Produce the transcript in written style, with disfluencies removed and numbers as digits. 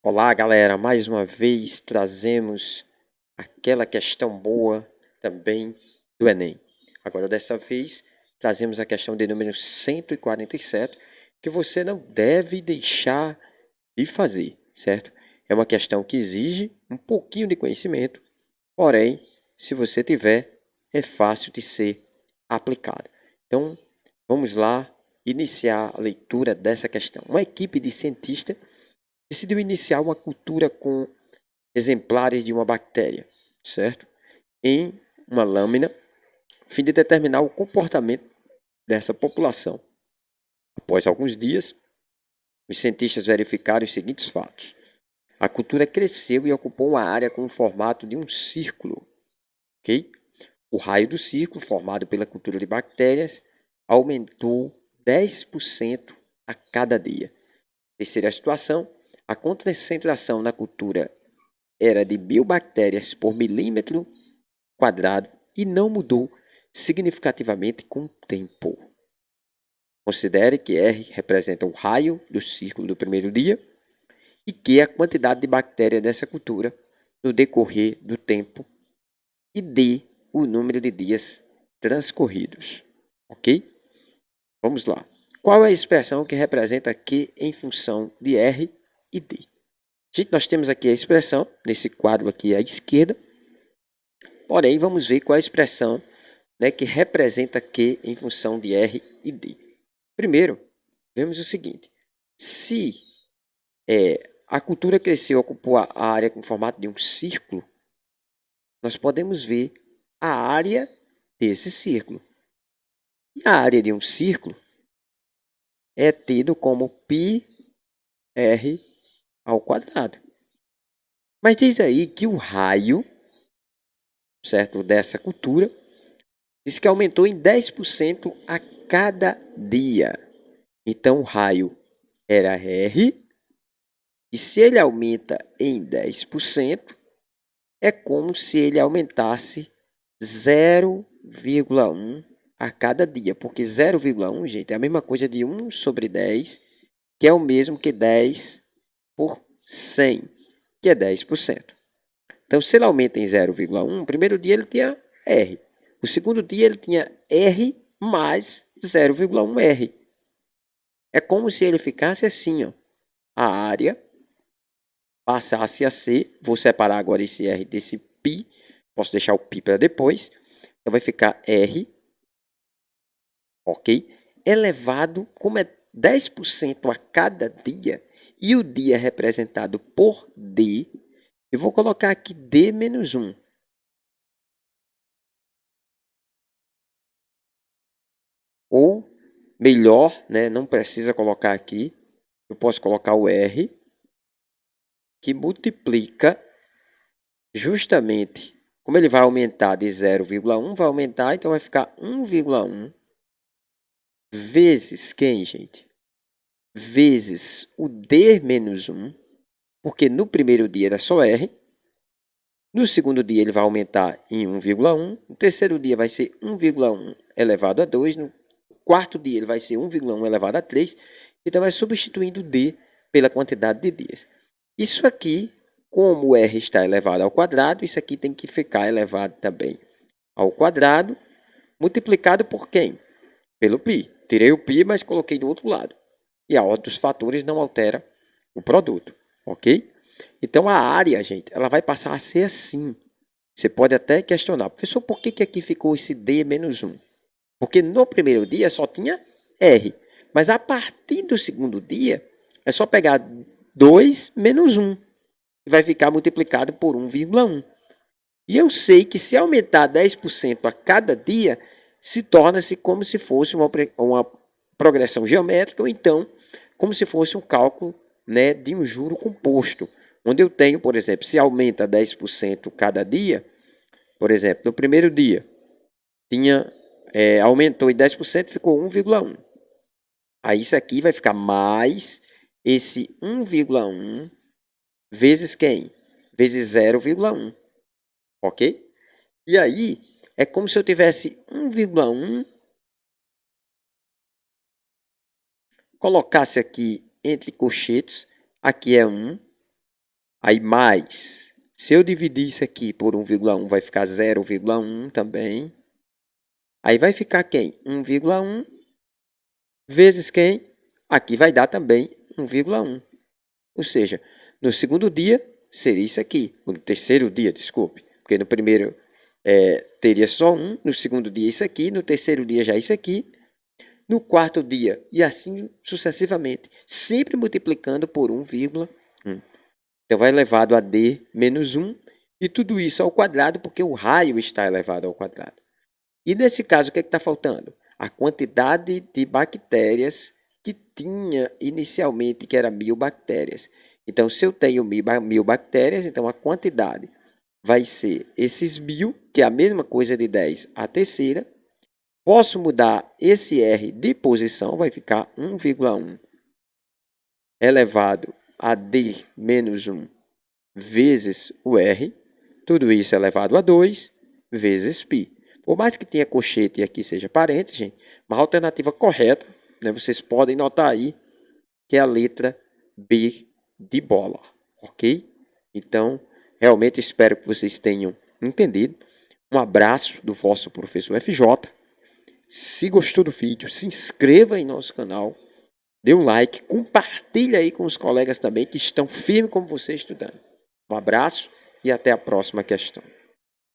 Olá, galera! Mais uma vez trazemos aquela questão boa também do Enem. Agora, dessa vez, trazemos a questão de número 147, que você não deve deixar de fazer, certo? É uma questão que exige um pouquinho de conhecimento, porém, se você tiver, é fácil de ser aplicado. Então, vamos lá iniciar a leitura dessa questão. Uma equipe de cientistas decidiu iniciar uma cultura com exemplares de uma bactéria, certo? Em uma lâmina, a fim de determinar o comportamento dessa população. Após alguns dias, os cientistas verificaram os seguintes fatos. A cultura cresceu e ocupou uma área com o formato de um círculo. Okay? O raio do círculo, formado pela cultura de bactérias, aumentou 10% a cada dia. Terceira situação, a concentração na cultura era de 1000 bactérias por milímetro quadrado e não mudou significativamente com o tempo. Considere que R representa o raio do círculo do primeiro dia e Q a quantidade de bactérias dessa cultura no decorrer do tempo e D o número de dias transcorridos. Ok? Vamos lá. Qual é a expressão que representa Q em função de R e D? Gente, nós temos aqui a expressão, nesse quadro aqui à esquerda, porém vamos ver qual é a expressão, né, que representa Q em função de R e D. Primeiro, vemos o seguinte, se a cultura cresceu e ocupou a área com formato de um círculo, nós podemos ver a área desse círculo. E a área de um círculo é tido como πr ao quadrado. Mas diz aí que o raio, certo, dessa cultura, diz que aumentou em 10% a cada dia. Então, o raio era R, e se ele aumenta em 10%, é como se ele aumentasse 0,1 a cada dia. Porque 0,1, gente, é a mesma coisa de 1 sobre 10, que é o mesmo que 10 por 100, que é 10%. Então, se ele aumenta em 0,1, o primeiro dia ele tinha R. O segundo dia ele tinha R mais 0,1 R. É como se ele ficasse assim, ó. A área passasse a ser, vou separar agora esse R desse π, posso deixar o π para depois, então vai ficar R, ok? Elevado, como é 10% a cada dia, e o dia é representado por D, eu vou colocar aqui D menos 1. Ou melhor, né, não precisa colocar aqui, eu posso colocar o R, que multiplica justamente, como ele vai aumentar de 0,1, vai aumentar, então vai ficar 1,1 vezes quem, gente? Vezes o D menos 1, porque no primeiro dia era só R, no segundo dia ele vai aumentar em 1,1, no terceiro dia vai ser 1,1 elevado a 2, no quarto dia ele vai ser 1,1 elevado a 3, então vai substituindo o D pela quantidade de dias. Isso aqui, como o R está elevado ao quadrado, isso aqui tem que ficar elevado também ao quadrado, multiplicado por quem? Pelo π. Tirei o π, mas coloquei do outro lado. E a ordem dos fatores não altera o produto, ok? Então, a área, gente, ela vai passar a ser assim. Você pode até questionar, professor, por que aqui ficou esse D menos 1? Porque no primeiro dia só tinha R. Mas a partir do segundo dia, é só pegar 2 menos 1. E vai ficar multiplicado por 1,1. E eu sei que se aumentar 10% a cada dia, se torna-se como se fosse uma progressão geométrica, ou então como se fosse um cálculo, né, de um juro composto, onde eu tenho, por exemplo, se aumenta 10% cada dia, por exemplo, no primeiro dia aumentou em 10%, ficou 1,1. Aí isso aqui vai ficar mais esse 1,1 vezes quem? Vezes 0,1, ok? E aí é como se eu tivesse 1,1, colocasse aqui entre colchetes, aqui é 1, Aí mais, se eu dividir isso aqui por 1,1, vai ficar 0,1 também. Aí vai ficar quem? 1,1 vezes quem? Aqui vai dar também 1,1. Ou seja, no segundo dia seria isso aqui. No terceiro dia, desculpe. Porque no primeiro teria só 1, no segundo dia isso aqui, no terceiro dia já isso aqui, no quarto dia e assim sucessivamente, sempre multiplicando por 1,1. Então vai elevado a d menos 1 e tudo isso ao quadrado porque o raio está elevado ao quadrado. E nesse caso, o que está faltando? A quantidade de bactérias que tinha inicialmente, que era 1000 bactérias. Então, se eu tenho 1000 bactérias, então a quantidade vai ser esses 1000, que é a mesma coisa de 10 a terceira. Posso mudar esse R de posição, vai ficar 1,1 elevado a D menos 1 vezes o R. Tudo isso elevado a 2 vezes π. Por mais que tenha colchete e aqui seja parênteses, gente, mas a alternativa correta, né, vocês podem notar aí, que é a letra B de bola, ok? Então, realmente espero que vocês tenham entendido. Um abraço do vosso professor FJ. Se gostou do vídeo, se inscreva em nosso canal, dê um like, compartilhe aí com os colegas também que estão firmes como você estudando. Um abraço e até a próxima questão.